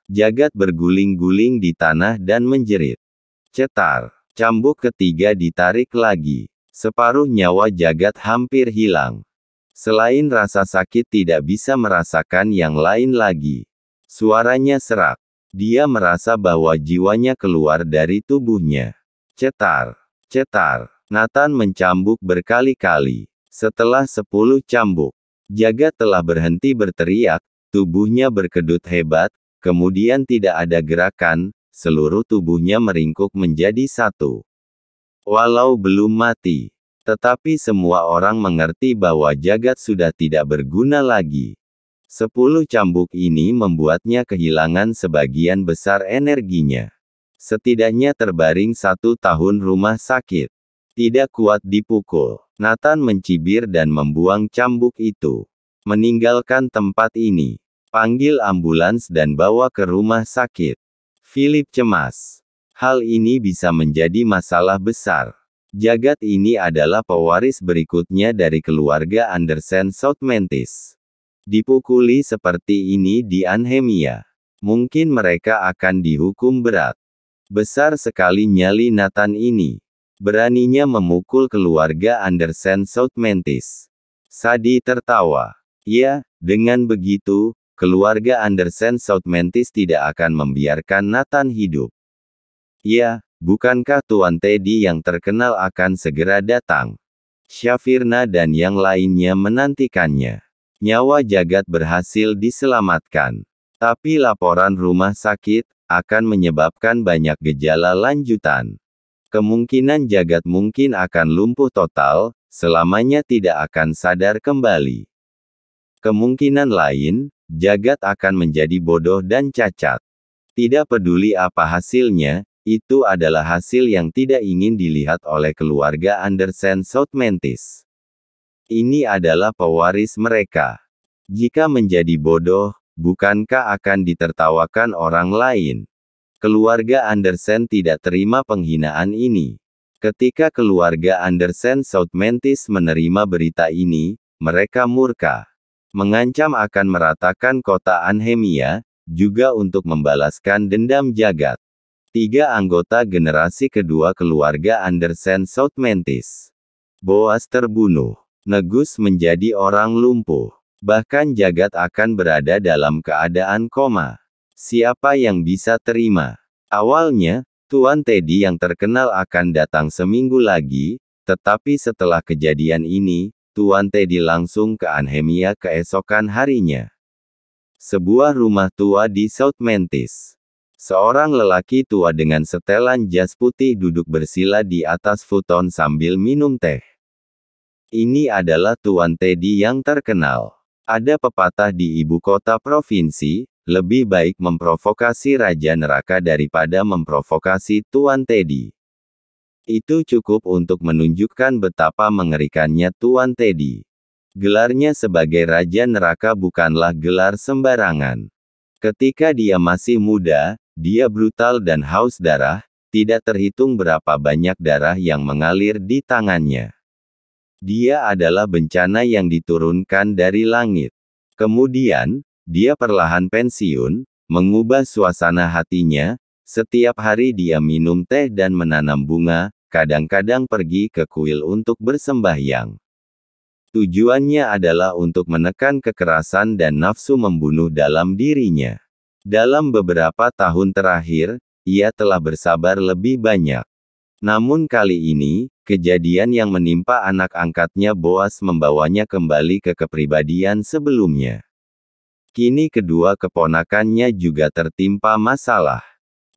Jagat berguling-guling di tanah dan menjerit. Cetar. Cambuk ketiga ditarik lagi. Separuh nyawa Jagat hampir hilang. Selain rasa sakit tidak bisa merasakan yang lain lagi. Suaranya serak. Dia merasa bahwa jiwanya keluar dari tubuhnya. Cetar. Cetar. Nathan mencambuk berkali-kali. Setelah 10 cambuk, Jagat telah berhenti berteriak, tubuhnya berkedut hebat, kemudian tidak ada gerakan, seluruh tubuhnya meringkuk menjadi satu. Walau belum mati, tetapi semua orang mengerti bahwa Jagat sudah tidak berguna lagi. 10 cambuk ini membuatnya kehilangan sebagian besar energinya. Setidaknya terbaring 1 tahun rumah sakit. Tidak kuat dipukul. Nathan mencibir dan membuang cambuk itu. Meninggalkan tempat ini. Panggil ambulans dan bawa ke rumah sakit. Philip cemas. Hal ini bisa menjadi masalah besar. Jagat ini adalah pewaris berikutnya dari keluarga Andersen Southmentis. Dipukuli seperti ini di Anhemia. Mungkin mereka akan dihukum berat. Besar sekali nyali Nathan ini. Beraninya memukul keluarga Andersen Southmentis. Sadie tertawa. Ya, dengan begitu, keluarga Andersen Southmentis tidak akan membiarkan Nathan hidup. Ya, bukankah Tuan Teddy yang terkenal akan segera datang? Syavirna dan yang lainnya menantikannya. Nyawa Jagat berhasil diselamatkan. Tapi laporan rumah sakit akan menyebabkan banyak gejala lanjutan. Kemungkinan Jagat mungkin akan lumpuh total, selamanya tidak akan sadar kembali. Kemungkinan lain, Jagat akan menjadi bodoh dan cacat. Tidak peduli apa hasilnya, itu adalah hasil yang tidak ingin dilihat oleh keluarga Andersen Southmentis. Ini adalah pewaris mereka. Jika menjadi bodoh, bukankah akan ditertawakan orang lain? Keluarga Andersen tidak terima penghinaan ini. Ketika keluarga Andersen Southmentis menerima berita ini, mereka murka. Mengancam akan meratakan kota Anhemia, juga untuk membalaskan dendam Jagat. 3 anggota generasi kedua keluarga Andersen Southmentis. Boas terbunuh. Negus menjadi orang lumpuh. Bahkan Jagat akan berada dalam keadaan koma. Siapa yang bisa terima? Awalnya, Tuan Teddy yang terkenal akan datang seminggu lagi, tetapi setelah kejadian ini, Tuan Teddy langsung ke Anhemia keesokan harinya. Sebuah rumah tua di Southmentis. Seorang lelaki tua dengan setelan jas putih duduk bersila di atas futon sambil minum teh. Ini adalah Tuan Teddy yang terkenal. Ada pepatah di ibu kota provinsi, lebih baik memprovokasi Raja Neraka daripada memprovokasi Tuan Teddy. Itu cukup untuk menunjukkan betapa mengerikannya Tuan Teddy. Gelarnya sebagai Raja Neraka bukanlah gelar sembarangan. Ketika dia masih muda, dia brutal dan haus darah, tidak terhitung berapa banyak darah yang mengalir di tangannya. Dia adalah bencana yang diturunkan dari langit. Kemudian, dia perlahan pensiun, mengubah suasana hatinya. Setiap hari dia minum teh dan menanam bunga, kadang-kadang pergi ke kuil untuk bersembahyang. Tujuannya adalah untuk menekan kekerasan dan nafsu membunuh dalam dirinya. Dalam beberapa tahun terakhir, ia telah bersabar lebih banyak. Namun kali ini, kejadian yang menimpa anak angkatnya Boas membawanya kembali ke kepribadian sebelumnya. Kini kedua keponakannya juga tertimpa masalah.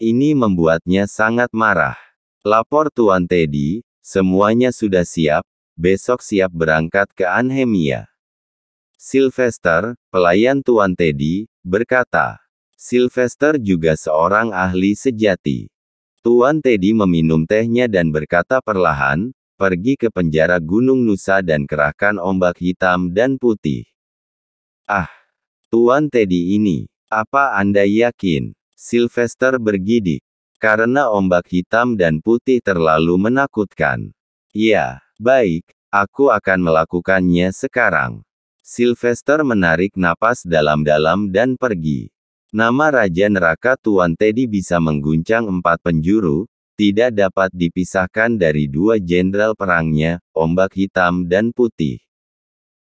Ini membuatnya sangat marah. Lapor Tuan Teddy, semuanya sudah siap, besok siap berangkat ke Anhemia. Sylvester, pelayan Tuan Teddy, berkata. Sylvester juga seorang ahli sejati. Tuan Teddy meminum tehnya dan berkata perlahan, pergi ke penjara Gunung Nusa dan kerahkan ombak hitam dan putih. Ah! Tuan Teddy ini, apa Anda yakin? Sylvester bergidik. Karena ombak hitam dan putih terlalu menakutkan. Ya, baik, aku akan melakukannya sekarang. Sylvester menarik napas dalam-dalam dan pergi. Nama Raja Neraka Tuan Teddy bisa mengguncang 4 penjuru, tidak dapat dipisahkan dari 2 jenderal perangnya, Ombak Hitam dan Putih.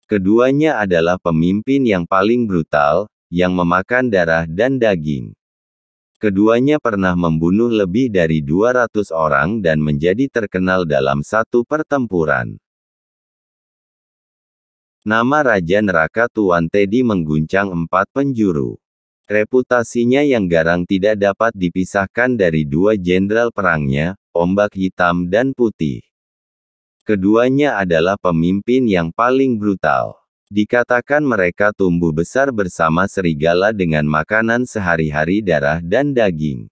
Keduanya adalah pemimpin yang paling brutal, yang memakan darah dan daging. Keduanya pernah membunuh lebih dari 200 orang dan menjadi terkenal dalam satu pertempuran. Nama Raja Neraka Tuan Teddy mengguncang 4 penjuru. Reputasinya yang garang tidak dapat dipisahkan dari 2 jenderal perangnya, Ombak Hitam dan Putih. Keduanya adalah pemimpin yang paling brutal. Dikatakan mereka tumbuh besar bersama serigala dengan makanan sehari-hari darah dan daging.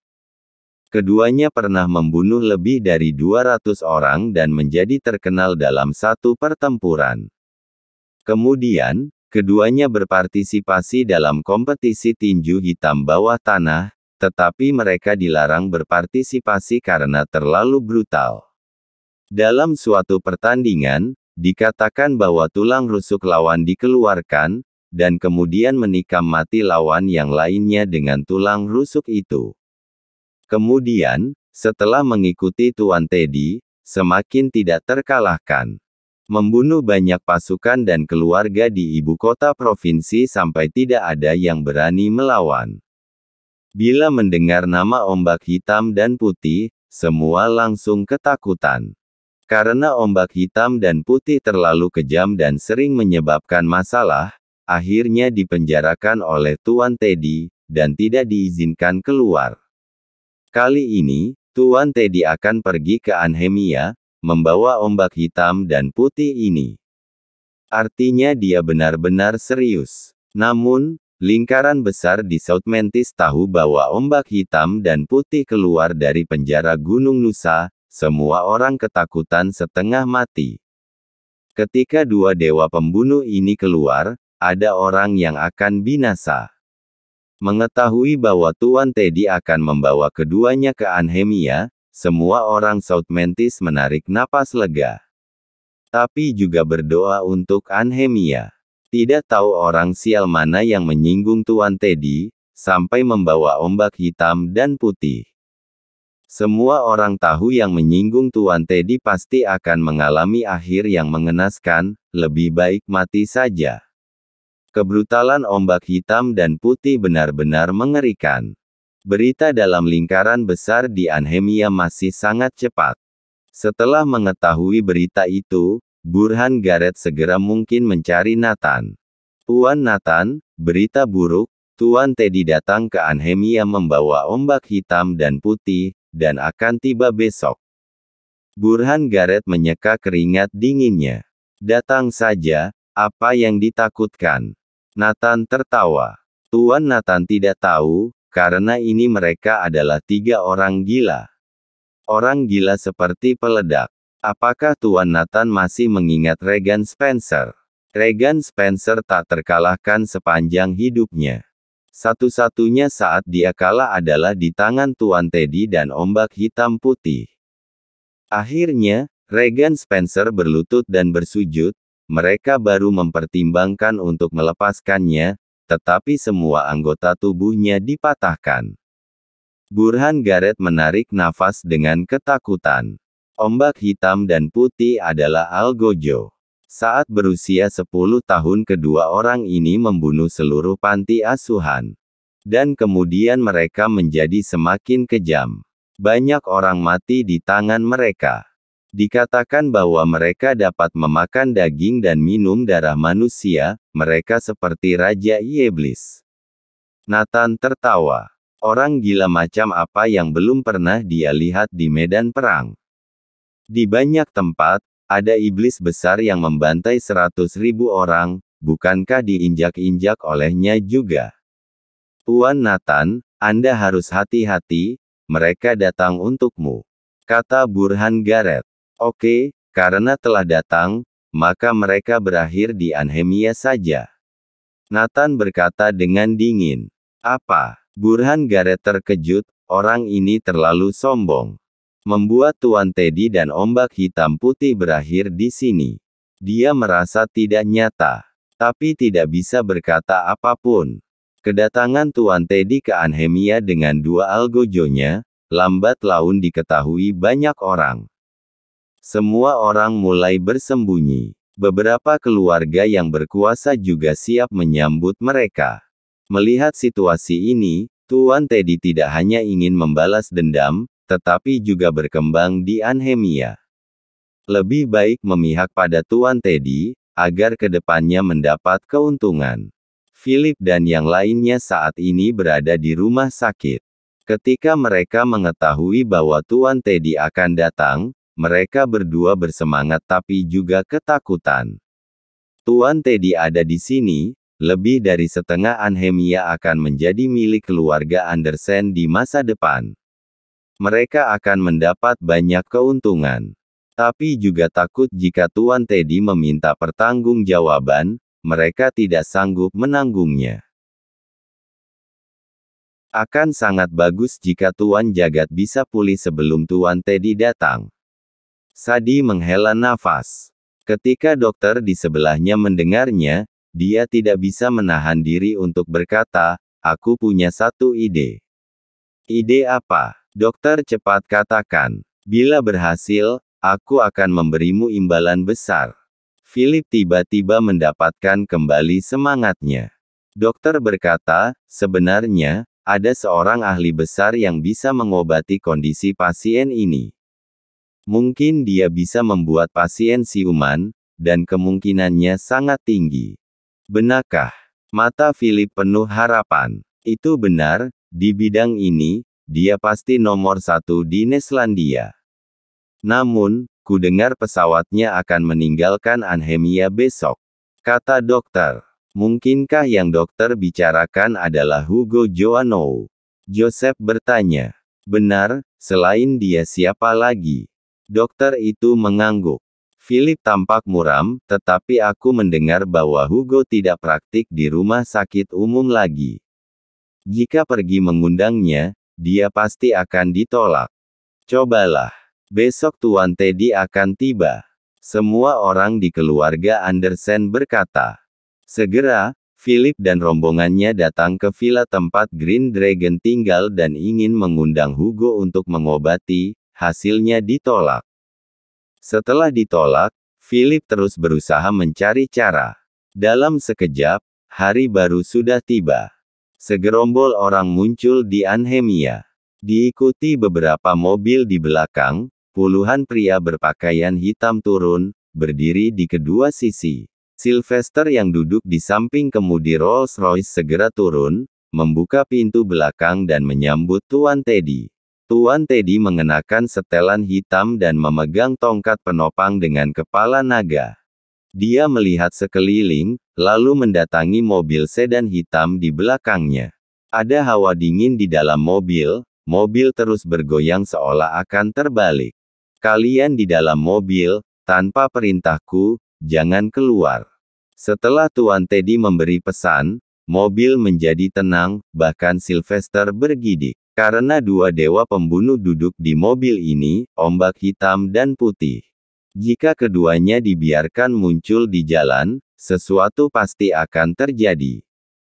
Keduanya pernah membunuh lebih dari 200 orang dan menjadi terkenal dalam satu pertempuran. Kemudian, keduanya berpartisipasi dalam kompetisi tinju hitam bawah tanah, tetapi mereka dilarang berpartisipasi karena terlalu brutal. Dalam suatu pertandingan, dikatakan bahwa tulang rusuk lawan dikeluarkan, dan kemudian menikam mati lawan yang lainnya dengan tulang rusuk itu. Kemudian, setelah mengikuti Tuan Teddy, semakin tidak terkalahkan. Membunuh banyak pasukan dan keluarga di ibu kota provinsi sampai tidak ada yang berani melawan. Bila mendengar nama Ombak Hitam dan Putih, semua langsung ketakutan. Karena Ombak Hitam dan Putih terlalu kejam dan sering menyebabkan masalah, akhirnya dipenjarakan oleh Tuan Teddy, dan tidak diizinkan keluar. Kali ini, Tuan Teddy akan pergi ke Anhemia, membawa Ombak Hitam dan Putih ini. Artinya dia benar-benar serius. Namun, lingkaran besar di South Mantis tahu bahwa Ombak Hitam dan Putih keluar dari penjara Gunung Nusa, semua orang ketakutan setengah mati. Ketika 2 dewa pembunuh ini keluar, ada orang yang akan binasa. Mengetahui bahwa Tuan Teddy akan membawa keduanya ke Anhemia, semua orang South Mantis menarik napas lega. Tapi juga berdoa untuk Anhemia. Tidak tahu orang sial mana yang menyinggung Tuan Teddy, sampai membawa Ombak Hitam dan Putih. Semua orang tahu yang menyinggung Tuan Teddy pasti akan mengalami akhir yang mengenaskan, lebih baik mati saja. Kebrutalan Ombak Hitam dan Putih benar-benar mengerikan. Berita dalam lingkaran besar di Anhemia masih sangat cepat. Setelah mengetahui berita itu, Burhan Gareth segera mungkin mencari Nathan. Tuan Nathan, berita buruk, Tuan Teddy datang ke Anhemia membawa Ombak Hitam dan Putih, dan akan tiba besok. Burhan Gareth menyeka keringat dinginnya. Datang saja, apa yang ditakutkan? Nathan tertawa. Tuan Nathan tidak tahu, karena ini mereka adalah 3 orang gila. Orang gila seperti peledak. Apakah Tuan Nathan masih mengingat Regan Spencer? Regan Spencer tak terkalahkan sepanjang hidupnya. Satu-satunya saat dia kalah adalah di tangan Tuan Teddy dan Ombak Hitam Putih. Akhirnya, Regan Spencer berlutut dan bersujud, mereka baru mempertimbangkan untuk melepaskannya, tetapi semua anggota tubuhnya dipatahkan. Burhan Gareth menarik nafas dengan ketakutan. Ombak Hitam dan Putih adalah Algojo. Saat berusia 10 tahun kedua orang ini membunuh seluruh panti asuhan. Dan kemudian mereka menjadi semakin kejam. Banyak orang mati di tangan mereka. Dikatakan bahwa mereka dapat memakan daging dan minum darah manusia, mereka seperti Raja Iblis. Nathan tertawa. Orang gila macam apa yang belum pernah dia lihat di medan perang? Di banyak tempat, ada iblis besar yang membantai 100.000 orang, bukankah diinjak-injak olehnya juga? Tuan Nathan, Anda harus hati-hati, mereka datang untukmu. Kata Burhan Gareth. Oke, karena telah datang, maka mereka berakhir di Anhemia saja. Nathan berkata dengan dingin. Apa? Burhan Gareth terkejut, orang ini terlalu sombong. Membuat Tuan Teddy dan Ombak Hitam Putih berakhir di sini. Dia merasa tidak nyata. Tapi tidak bisa berkata apapun. Kedatangan Tuan Teddy ke Anhemia dengan 2 algojonya, lambat laun diketahui banyak orang. Semua orang mulai bersembunyi. Beberapa keluarga yang berkuasa juga siap menyambut mereka. Melihat situasi ini, Tuan Teddy tidak hanya ingin membalas dendam, tetapi juga berkembang di Anhemia. Lebih baik memihak pada Tuan Teddy, agar kedepannya mendapat keuntungan. Philip dan yang lainnya saat ini berada di rumah sakit. Ketika mereka mengetahui bahwa Tuan Teddy akan datang, mereka berdua bersemangat tapi juga ketakutan. Tuan Teddy ada di sini, lebih dari setengah Anhemia akan menjadi milik keluarga Andersen di masa depan. Mereka akan mendapat banyak keuntungan. Tapi juga takut jika Tuan Teddy meminta pertanggungjawaban, mereka tidak sanggup menanggungnya. Akan sangat bagus jika Tuan Jagat bisa pulih sebelum Tuan Teddy datang. Sadi menghela nafas. Ketika dokter di sebelahnya mendengarnya, dia tidak bisa menahan diri untuk berkata, "Aku punya satu ide." "Ide apa?" Dokter cepat katakan. "Bila berhasil, aku akan memberimu imbalan besar." Philip tiba-tiba mendapatkan kembali semangatnya. Dokter berkata, "Sebenarnya, ada seorang ahli besar yang bisa mengobati kondisi pasien ini. Mungkin dia bisa membuat pasien siuman, dan kemungkinannya sangat tinggi." "Benarkah?" Mata Philip penuh harapan. "Itu benar, di bidang ini, dia pasti nomor 1 di Neselandia. Namun, ku dengar pesawatnya akan meninggalkan Anhemia besok," kata dokter. "Mungkinkah yang dokter bicarakan adalah Hugo Joannou?" Joseph bertanya. "Benar, selain dia siapa lagi?" Dokter itu mengangguk. Philip tampak muram, "Tetapi aku mendengar bahwa Hugo tidak praktik di rumah sakit umum lagi. Jika pergi mengundangnya, dia pasti akan ditolak. Cobalah. Besok Tuan Teddy akan tiba." Semua orang di keluarga Andersen berkata. Segera, Philip dan rombongannya datang ke villa tempat Green Dragon tinggal dan ingin mengundang Hugo untuk mengobati, hasilnya ditolak. Setelah ditolak, Philip terus berusaha mencari cara. Dalam sekejap, hari baru sudah tiba. Segerombol orang muncul di Anhemia. Diikuti beberapa mobil di belakang, puluhan pria berpakaian hitam turun, berdiri di kedua sisi. Sylvester yang duduk di samping kemudi Rolls-Royce segera turun, membuka pintu belakang dan menyambut Tuan Teddy. Tuan Teddy mengenakan setelan hitam dan memegang tongkat penopang dengan kepala naga. Dia melihat sekeliling, lalu mendatangi mobil sedan hitam di belakangnya. Ada hawa dingin di dalam mobil, mobil terus bergoyang seolah akan terbalik. "Kalian di dalam mobil, tanpa perintahku, jangan keluar." Setelah Tuan Teddy memberi pesan, mobil menjadi tenang, bahkan Sylvester bergidik. Karena 2 dewa pembunuh duduk di mobil ini, ombak hitam dan putih. Jika keduanya dibiarkan muncul di jalan, sesuatu pasti akan terjadi.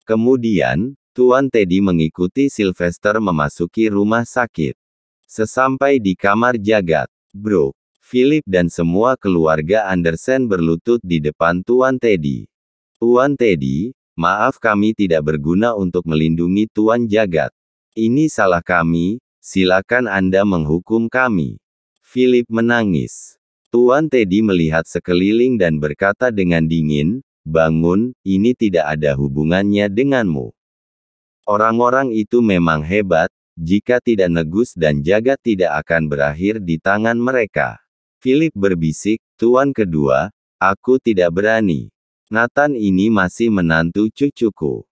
Kemudian, Tuan Teddy mengikuti Sylvester memasuki rumah sakit. Sesampai di kamar Jagat, Brooke, Philip dan semua keluarga Andersen berlutut di depan Tuan Teddy. "Tuan Teddy, maaf kami tidak berguna untuk melindungi Tuan Jagat. Ini salah kami, silakan Anda menghukum kami." Philip menangis. Tuan Teddy melihat sekeliling dan berkata dengan dingin, "Bangun, ini tidak ada hubungannya denganmu. Orang-orang itu memang hebat, jika tidak Negus dan Jagat tidak akan berakhir di tangan mereka." Philip berbisik, "Tuan kedua, aku tidak berani. Nathan ini masih menantu cucuku.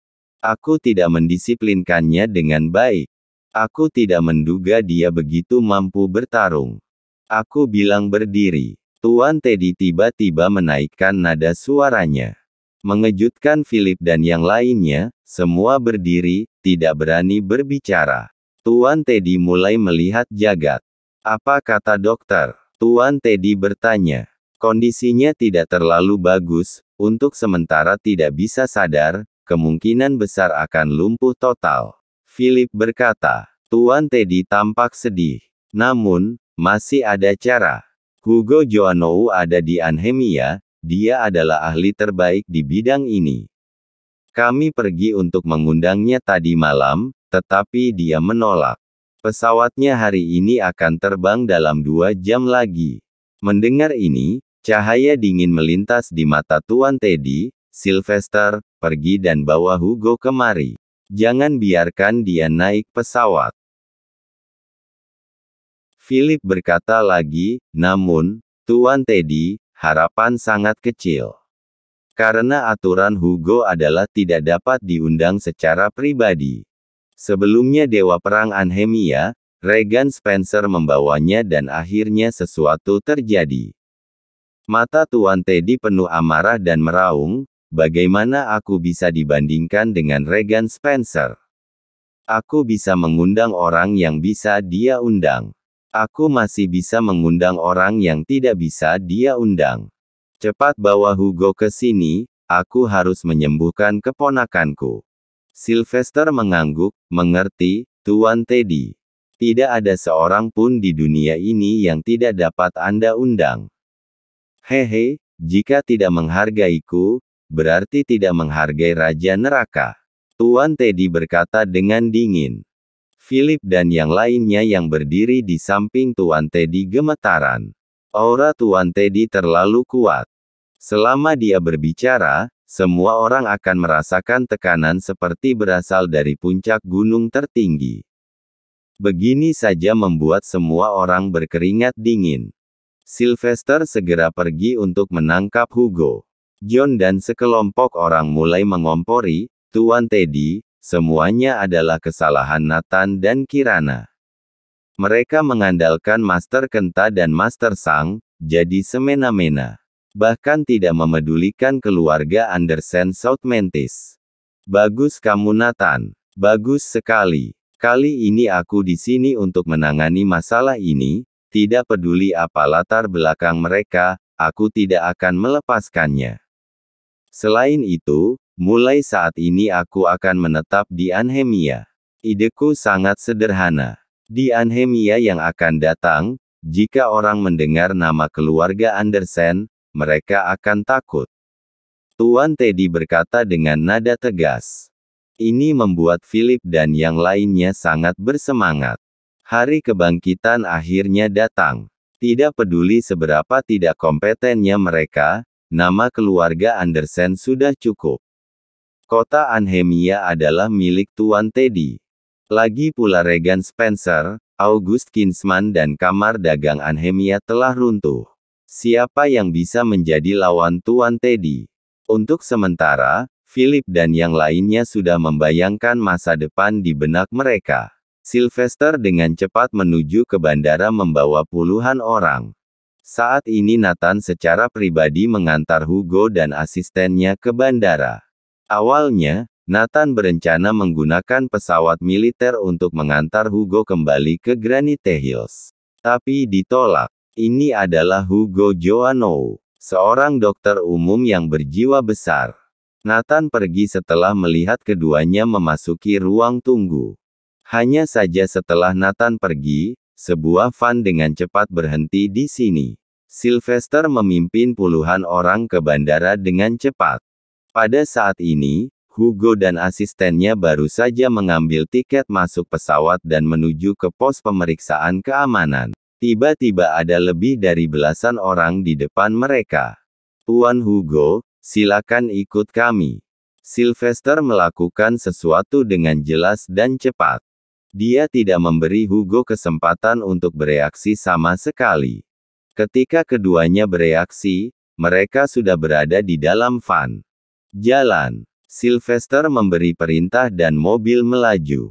Aku tidak mendisiplinkannya dengan baik. Aku tidak menduga dia begitu mampu bertarung." "Aku bilang berdiri." Tuan Teddy tiba-tiba menaikkan nada suaranya. Mengejutkan Philip dan yang lainnya, semua berdiri, tidak berani berbicara. Tuan Teddy mulai melihat Jagat. "Apa kata dokter?" Tuan Teddy bertanya. "Kondisinya tidak terlalu bagus, untuk sementara tidak bisa sadar, kemungkinan besar akan lumpuh total. Philip berkata. Tuan Teddy tampak sedih. Namun, masih ada cara. Hugo Joannou ada di Anhemia, dia adalah ahli terbaik di bidang ini. Kami pergi untuk mengundangnya tadi malam, tetapi dia menolak. Pesawatnya hari ini akan terbang dalam 2 jam lagi. Mendengar ini, cahaya dingin melintas di mata Tuan Teddy. Sylvester, pergi dan bawa Hugo kemari. Jangan biarkan dia naik pesawat. Philip berkata lagi, namun, Tuan Teddy, harapan sangat kecil. Karena aturan Hugo adalah tidak dapat diundang secara pribadi. Sebelumnya Dewa Perang Anhemia, Regan Spencer membawanya dan akhirnya sesuatu terjadi. Mata Tuan Teddy penuh amarah dan meraung, bagaimana aku bisa dibandingkan dengan Regan Spencer? Aku bisa mengundang orang yang bisa dia undang. Aku masih bisa mengundang orang yang tidak bisa dia undang. Cepat bawa Hugo ke sini, aku harus menyembuhkan keponakanku. Sylvester mengangguk, mengerti, Tuan Teddy. Tidak ada seorang pun di dunia ini yang tidak dapat Anda undang. Hehe, jika tidak menghargaiku, berarti tidak menghargai Raja Neraka. Tuan Teddy berkata dengan dingin. Philip dan yang lainnya yang berdiri di samping Tuan Teddy gemetaran. Aura Tuan Teddy terlalu kuat. Selama dia berbicara, semua orang akan merasakan tekanan seperti berasal dari puncak gunung tertinggi. Begini saja membuat semua orang berkeringat dingin. Sylvester segera pergi untuk menangkap Hugo. John dan sekelompok orang mulai mengompori, Tuan Teddy, semuanya adalah kesalahan Nathan dan Kirana. Mereka mengandalkan Master Kenta dan Master Sang, jadi semena-mena. Bahkan tidak memedulikan keluarga Andersen South Mantis. Bagus kamu Nathan. Bagus sekali. Kali ini aku di sini untuk menangani masalah ini, tidak peduli apa latar belakang mereka, aku tidak akan melepaskannya. Selain itu, mulai saat ini aku akan menetap di Anhemia. Ideku sangat sederhana. Di Anhemia yang akan datang, jika orang mendengar nama keluarga Andersen, mereka akan takut. Tuan Teddy berkata dengan nada tegas. Ini membuat Philip dan yang lainnya sangat bersemangat. Hari kebangkitan akhirnya datang. Tidak peduli seberapa tidak kompetennya mereka, nama keluarga Andersen sudah cukup. Kota Anhemia adalah milik Tuan Teddy. Lagi pula Regan Spencer, August Kinsman dan Kamar Dagang Anhemia telah runtuh. Siapa yang bisa menjadi lawan Tuan Teddy? Untuk sementara, Philip dan yang lainnya sudah membayangkan masa depan di benak mereka. Sylvester dengan cepat menuju ke bandara membawa puluhan orang. Saat ini Nathan secara pribadi mengantar Hugo dan asistennya ke bandara. Awalnya, Nathan berencana menggunakan pesawat militer untuk mengantar Hugo kembali ke Granite Hills. Tapi ditolak. Ini adalah Hugo Joannou, seorang dokter umum yang berjiwa besar. Nathan pergi setelah melihat keduanya memasuki ruang tunggu. Hanya saja setelah Nathan pergi, sebuah van dengan cepat berhenti di sini. Sylvester memimpin puluhan orang ke bandara dengan cepat. Pada saat ini, Hugo dan asistennya baru saja mengambil tiket masuk pesawat dan menuju ke pos pemeriksaan keamanan. Tiba-tiba ada lebih dari belasan orang di depan mereka. Tuan Hugo, silakan ikut kami. Sylvester melakukan sesuatu dengan jelas dan cepat. Dia tidak memberi Hugo kesempatan untuk bereaksi sama sekali. Ketika keduanya bereaksi, mereka sudah berada di dalam van. Jalan. Sylvester memberi perintah dan mobil melaju.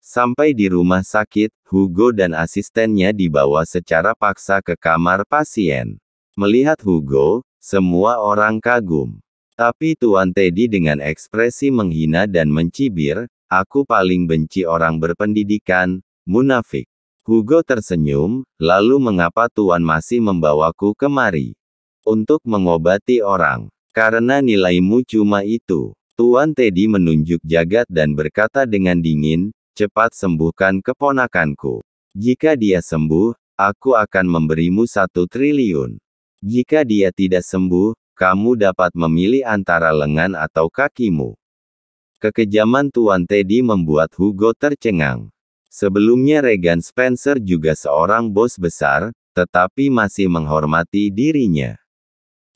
Sampai di rumah sakit, Hugo dan asistennya dibawa secara paksa ke kamar pasien. Melihat Hugo, semua orang kagum. Tapi Tuan Teddy dengan ekspresi menghina dan mencibir, aku paling benci orang berpendidikan, munafik. Hugo tersenyum, lalu mengapa Tuan masih membawaku kemari? Untuk mengobati orang. Karena nilaimu cuma itu. Tuan Teddy menunjuk Jagat dan berkata dengan dingin, cepat sembuhkan keponakanku. Jika dia sembuh, aku akan memberimu 1 triliun. Jika dia tidak sembuh, kamu dapat memilih antara lengan atau kakimu. Kekejaman Tuan Teddy membuat Hugo tercengang. Sebelumnya Regan Spencer juga seorang bos besar, tetapi masih menghormati dirinya.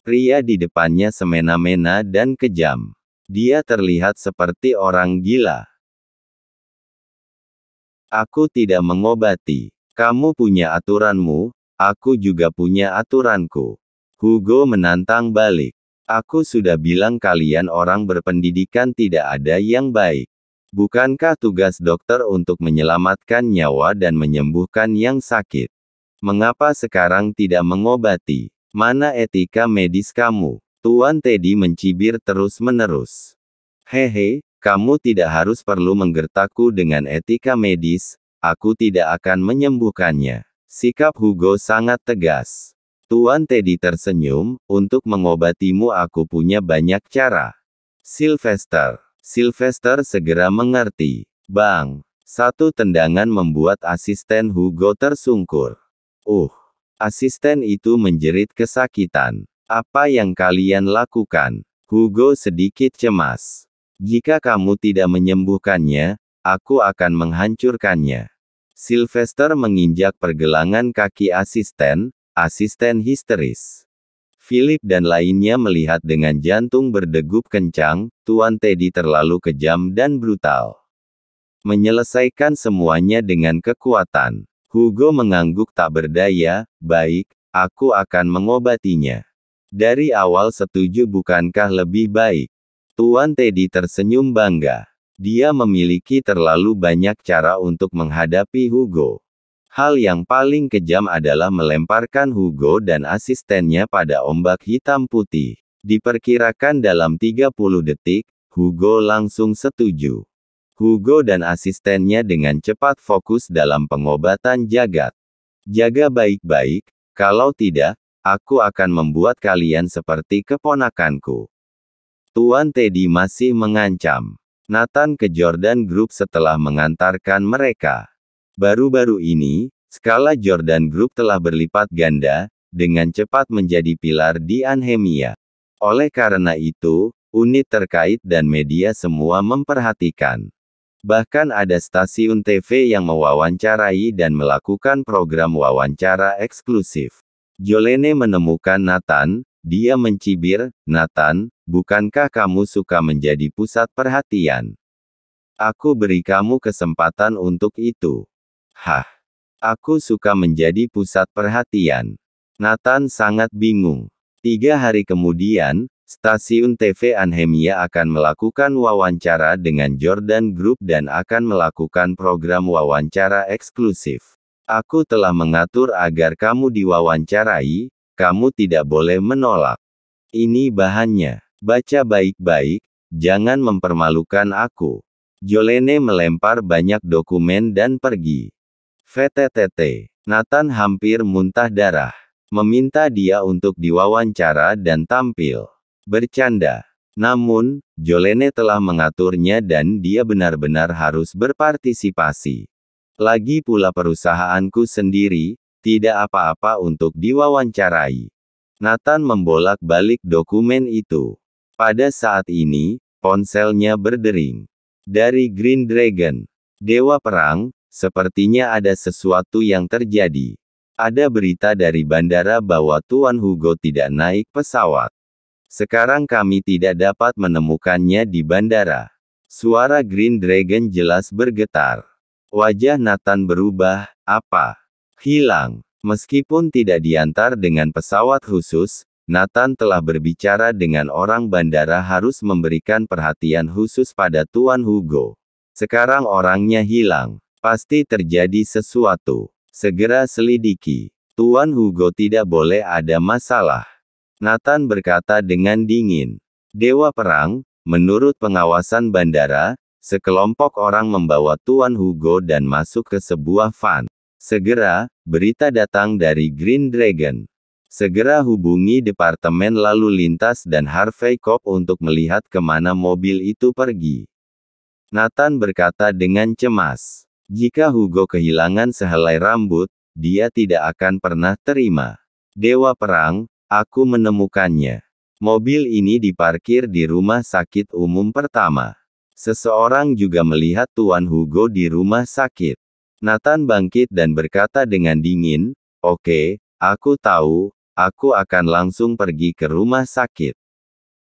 Pria di depannya semena-mena dan kejam. Dia terlihat seperti orang gila. Aku tidak mengobati. Kamu punya aturanmu, aku juga punya aturanku. Hugo menantang balik. Aku sudah bilang kalian orang berpendidikan tidak ada yang baik. Bukankah tugas dokter untuk menyelamatkan nyawa dan menyembuhkan yang sakit? Mengapa sekarang tidak mengobati? Mana etika medis kamu? Tuan Teddy mencibir terus-menerus. Hehe, kamu tidak harus perlu menggertakku dengan etika medis, aku tidak akan menyembuhkannya. Sikap Hugo sangat tegas. Tuan Teddy tersenyum, untuk mengobatimu aku punya banyak cara. Sylvester segera mengerti. Bang! 1 tendangan membuat asisten Hugo tersungkur. Asisten itu menjerit kesakitan. Apa yang kalian lakukan? Hugo sedikit cemas. Jika kamu tidak menyembuhkannya, aku akan menghancurkannya. Sylvester menginjak pergelangan kaki asisten histeris. Philip dan lainnya melihat dengan jantung berdegup kencang, Tuan Teddy terlalu kejam dan brutal. Menyelesaikan semuanya dengan kekuatan. Hugo mengangguk tak berdaya, baik, aku akan mengobatinya. Dari awal setuju bukankah lebih baik? Tuan Teddy tersenyum bangga. Dia memiliki terlalu banyak cara untuk menghadapi Hugo. Hal yang paling kejam adalah melemparkan Hugo dan asistennya pada ombak hitam putih. Diperkirakan dalam 30 detik, Hugo langsung setuju. Hugo dan asistennya dengan cepat fokus dalam pengobatan Jagat. Jaga baik-baik, kalau tidak, aku akan membuat kalian seperti keponakanku. Tuan Teddy masih mengancam. Nathan ke Jordan Group setelah mengantarkan mereka. Baru-baru ini, skala Jordan Group telah berlipat ganda, dengan cepat menjadi pilar di Anhemia. Oleh karena itu, unit terkait dan media semua memperhatikan. Bahkan ada stasiun TV yang mewawancarai dan melakukan program wawancara eksklusif. Jolene menemukan Nathan, dia mencibir, Nathan, bukankah kamu suka menjadi pusat perhatian? Aku beri kamu kesempatan untuk itu. Hah, aku suka menjadi pusat perhatian. Nathan sangat bingung. 3 hari kemudian, stasiun TV Anhemia akan melakukan wawancara dengan Jordan Group dan akan melakukan program wawancara eksklusif. Aku telah mengatur agar kamu diwawancarai, kamu tidak boleh menolak. Ini bahannya. Baca baik-baik, jangan mempermalukan aku. Jolene melempar banyak dokumen dan pergi. VTTT. Nathan hampir muntah darah. Meminta dia untuk diwawancara dan tampil. Bercanda. Namun, Jolene telah mengaturnya dan dia benar-benar harus berpartisipasi. Lagi pula perusahaanku sendiri, tidak apa-apa untuk diwawancarai. Nathan membolak-balik dokumen itu. Pada saat ini, ponselnya berdering. Dari Green Dragon. Dewa Perang. Sepertinya ada sesuatu yang terjadi. Ada berita dari bandara bahwa Tuan Hugo tidak naik pesawat. Sekarang kami tidak dapat menemukannya di bandara. Suara Green Dragon jelas bergetar. Wajah Nathan berubah, apa? Hilang. Meskipun tidak diantar dengan pesawat khusus, Nathan telah berbicara dengan orang bandara harus memberikan perhatian khusus pada Tuan Hugo. Sekarang orangnya hilang. Pasti terjadi sesuatu. Segera selidiki. Tuan Hugo tidak boleh ada masalah. Nathan berkata dengan dingin. Dewa Perang, menurut pengawasan bandara, sekelompok orang membawa Tuan Hugo dan masuk ke sebuah van. Segera, berita datang dari Green Dragon. Segera hubungi Departemen Lalu Lintas dan Harvey Cop untuk melihat kemana mobil itu pergi. Nathan berkata dengan cemas. Jika Hugo kehilangan sehelai rambut, dia tidak akan pernah terima. Dewa Perang, aku menemukannya. Mobil ini diparkir di rumah sakit umum pertama. Seseorang juga melihat Tuan Hugo di rumah sakit. Nathan bangkit dan berkata dengan dingin, "Oke, aku tahu, aku akan langsung pergi ke rumah sakit."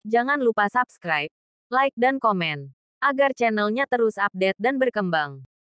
Jangan lupa subscribe, like dan komen, agar channelnya terus update dan berkembang.